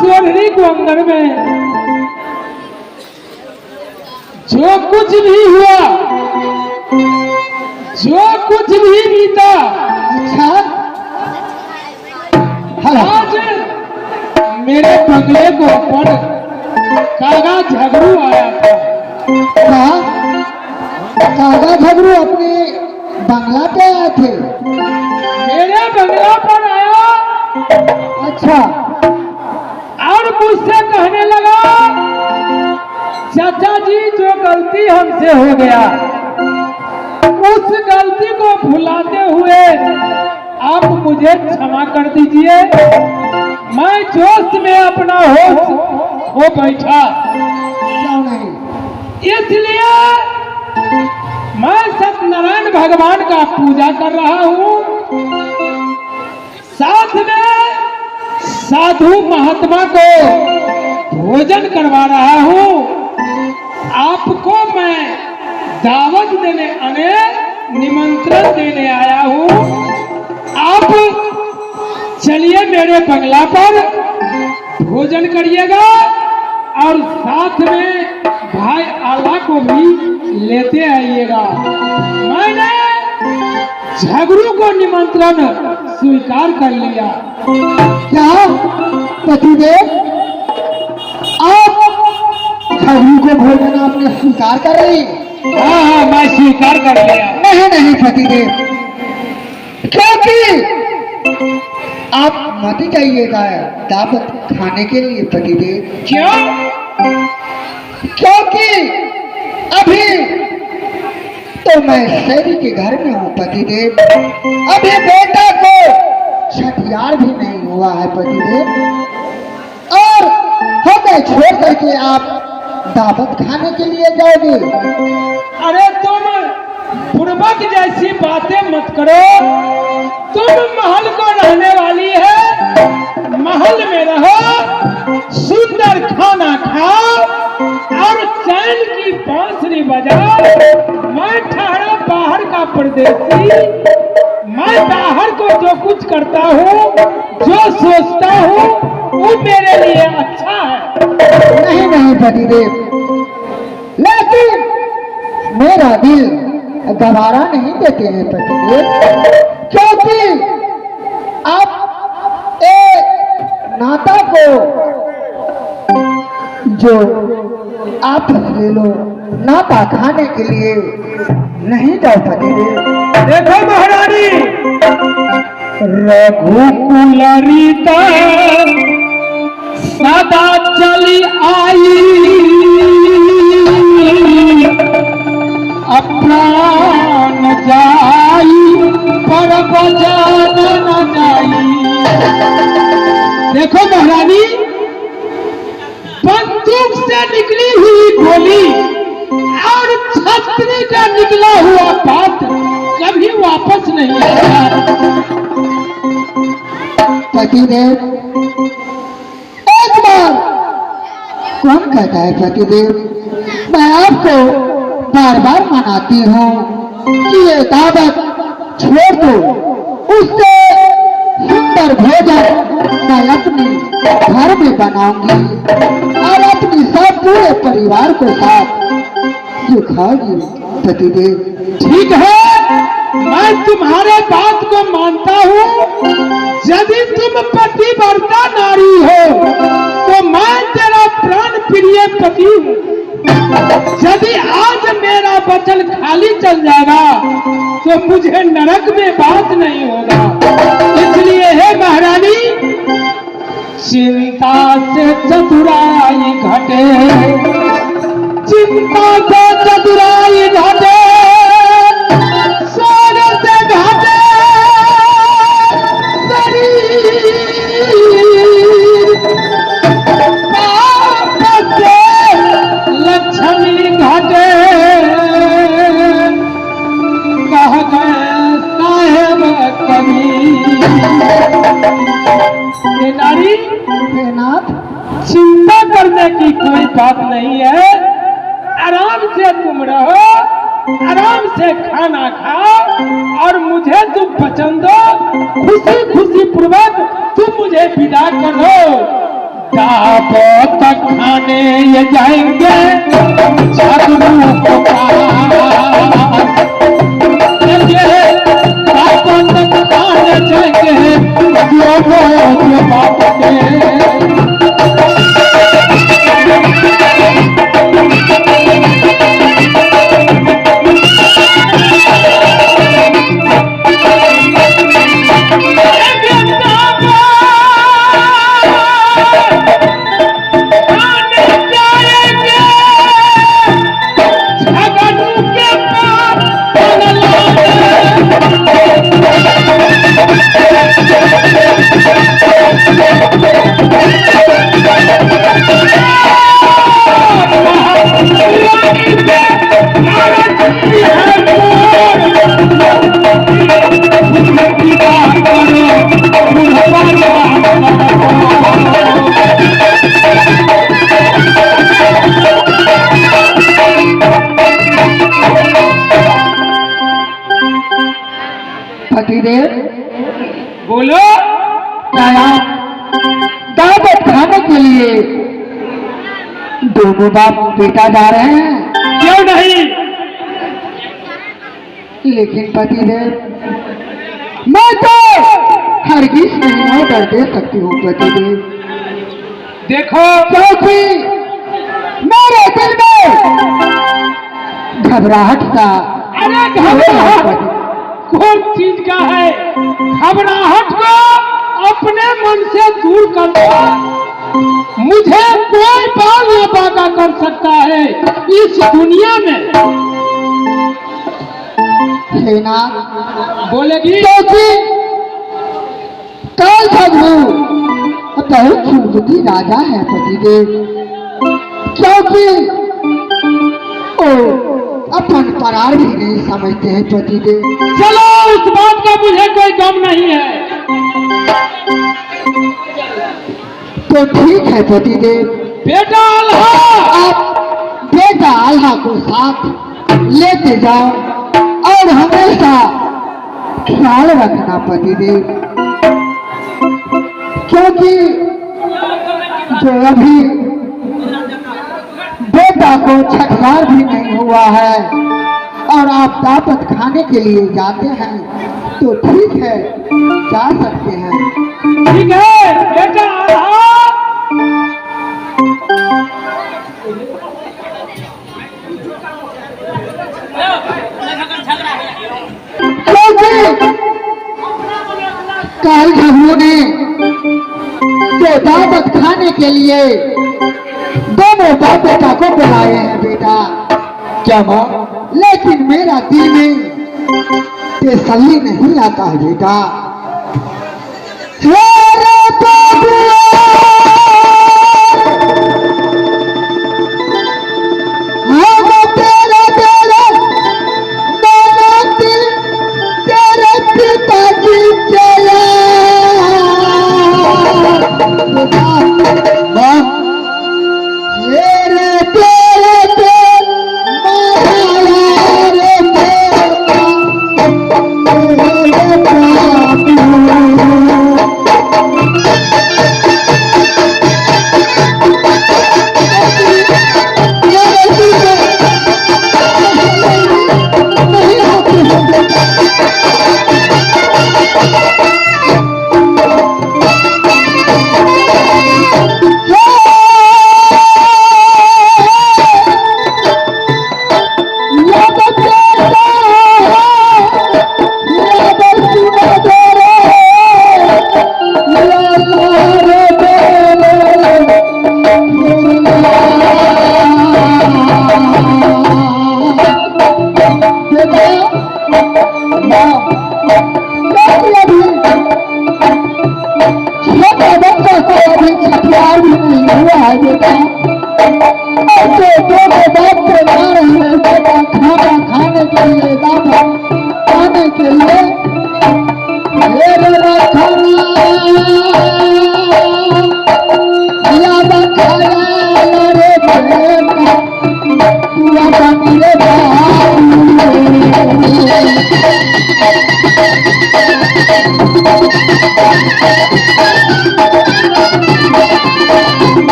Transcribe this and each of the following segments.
सोनहरी कोंगड़ में जो कुछ भी हुआ, जो कुछ भी बीता, अच्छा आज मेरे बंगले को ऊपर कागा झगड़ू आया था। कागा झगड़ू अपने बंगला पे आए थे? मेरे बंगला पर आया। अच्छा। और मुझसे कहने लगा, चाचा जी जो गलती हमसे हो गया, उस गलती को भुलाते हुए आप मुझे क्षमा कर दीजिए। मैं जोश में अपना होश खो बैठा। क्यों नहीं? इसलिए मैं सत्यनारायण भगवान का पूजा कर रहा हूँ, साथ में साधु महात्मा को भोजन करवा रहा हूँ। आपको मैं दावत देने निमंत्रण देने आया हूँ। आप चलिए मेरे बंगला पर भोजन करिएगा और साथ में भाई आला को भी लेते आइएगा। मैंने झगड़ू को निमंत्रण स्वीकार कर लिया। क्या पतिदेव, आप झगड़ू को भोजन आपने स्वीकार कर ली? हाँ, मैं स्वीकार कर लिया। नहीं नहीं पतिदेव, क्योंकि आप मत जाइएगा दावत खाने के लिए पतिदेव। क्यों? क्योंकि अभी तो मैं शहरी के घर में हूँ पतिदेव। अभी बेटा को छठियार भी नहीं हुआ है पतिदेव, और हमें छोड़ करके आप दावत खाने के लिए जाओगे? अरे तुम बुड़बक जैसी बातें मत करो। तुम महल को रहने वाली है, महल में रहो, सुंदर खाना खाओ और चैन की बांसुरी बजाओ। मैं ठहरा बाहर का परदेसी। मैं बाहर को जो कुछ करता हूँ, जो सोचता हूँ, वो मेरे लिए अच्छा है। नहीं नहीं पतिदेव, लेकिन मेरा दिल गवारा नहीं देते हैं पतिदेव, क्योंकि आप एक नाता को जो आप ले लो, नाता खाने के लिए नहीं जाओ पतिदेव। देखो महारानी, रघुकुल रीता सदा चली आई, प्राण जाई पर बजान न जाई। देखो महारानी, बंदूक से निकली हुई गोली और छतरी का निकला हुआ बात कभी वापस नहीं आता। पतिदेव, एक बार कौन कहता है पतिदेव, मैं आपको बार बार मनाती हूँ कि ये दावत छोड़ दो, उससे सुंदर भोजन मैं अपने घर में बनाऊंगी और अपने सब पूरे परिवार को साथ ये खाओगी पतिदेव। ठीक है, मैं तुम्हारे बात को मानता हूँ। यदि तुम पतिव्रता नारी हो तो मैं तेरा प्राण प्रिय पति हूँ। यदि आज मेरा वचन खाली चल जाएगा तो मुझे नरक में बात नहीं होगा। इसलिए हे महारानी, चिंता से चतुराई घटे, चिंता से चतुराई घटे, सोने से घटे लक्ष्मी घटे, कह गए साहेब कभी। नारी, नाथ, चिंता करने की कोई बात नहीं है। आराम से तुम रहो, आराम से खाना खाओ और मुझे तुम वचन दो, खुशी खुशी पूर्वक तुम मुझे विदा कर दो। दावत खाने ये जाएंगे जागरू को दावत खाने जाएंगे जो बाप के पतिदेव बोलो। क्या आप दावत खाने के लिए दोनों बाप बेटा जा रहे हैं? क्यों नहीं? लेकिन पतिदेव मैं तो हरगिज नहीं ऑर्डर दे सकती हूँ पतिदेव। देखो क्योंकि मेरे दिल में घबराहट सा। अरे घबराहट कौन चीज का है? घबराहट को अपने मन से दूर कर दो। मुझे कोई बाल न बाका कर सकता है इस दुनिया में। सेना बोलेगी क्योंकि काल झगड़ू बहुत सूझती राजा है पतिदेव। क्योंकि ओ अपन परार भी नहीं समझते हैं पतिदेव। चलो उस बात का मुझे कोई गम नहीं है। तो ठीक है पतिदेव। बेटा अल्हा आप बेटा अल्हा को साथ लेते जाओ और हमेशा ख्याल रखना पतिदेव। क्योंकि जो अभी बेटा को 6 साल भी नहीं हुआ है और आप दावत खाने के लिए जाते हैं तो ठीक है जा सकते हैं। ठीक है बेटा अल्हा। काल झगड़ू ने तो दावत खाने के लिए दोनों बाप बेटा को बुलाए हैं बेटा। क्या माँ? लेकिन मेरा दिल में तसल्ली नहीं आता है बेटा।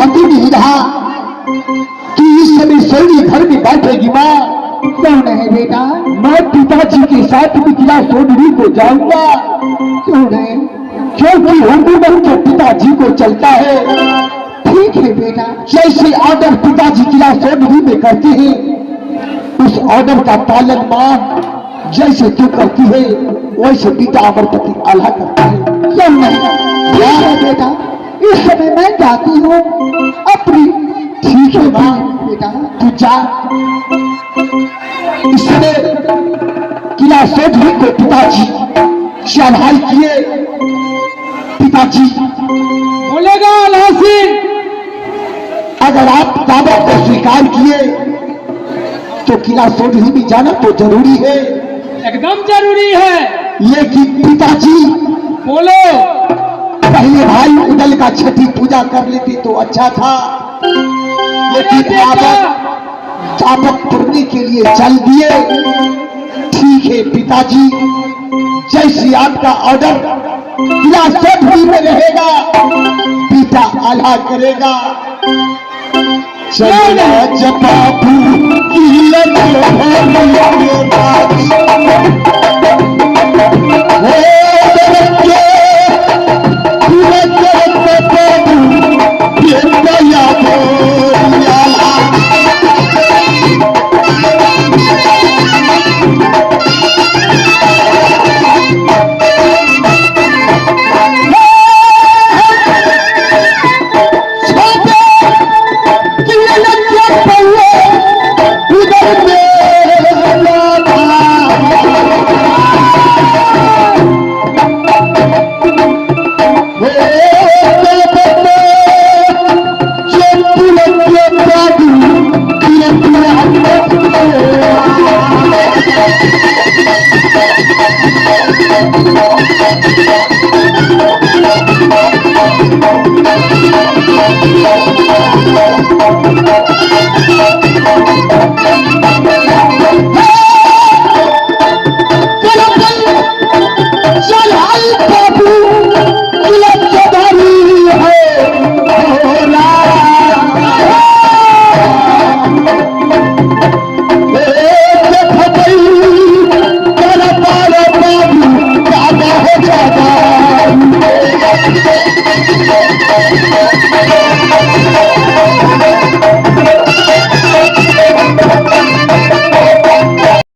जानती नहीं रहा कि इस समय सैनी घर में बैठेगी माँ। कौन है बेटा? मैं पिताजी के साथ मिथिला सोनरी को जाऊंगा। क्यों है? क्योंकि हुकूमत के पिताजी को चलता है। ठीक है बेटा, जैसे ऑर्डर पिताजी किला सोनरी में करते हैं उस ऑर्डर का पालन मां जैसे तू करती है वैसे पिता अमरपति आल्हा करता है। क्यों नहीं? ठीक है बेटा, इस समय मैं जाती हूँ अपनी। ठीक है मां, बेटा तू जा। इस समय किला सोनरी को पिताजी चढ़ाई किए। पिताजी बोलेगा आल्हा सिंह, अगर आप दावत को स्वीकार किए तो किला सोनरी में जाना तो जरूरी है। एकदम जरूरी है। लेकिन पिताजी बोलो। पहले भाई उदल का छठी पूजा कर लेते तो अच्छा था, लेकिन दावत करने के लिए चल दिए। ठीक है पिताजी, जैसे आपका ऑर्डर किला सोनरी में रहेगा पिता आल्हा करेगा। चला जबाबू की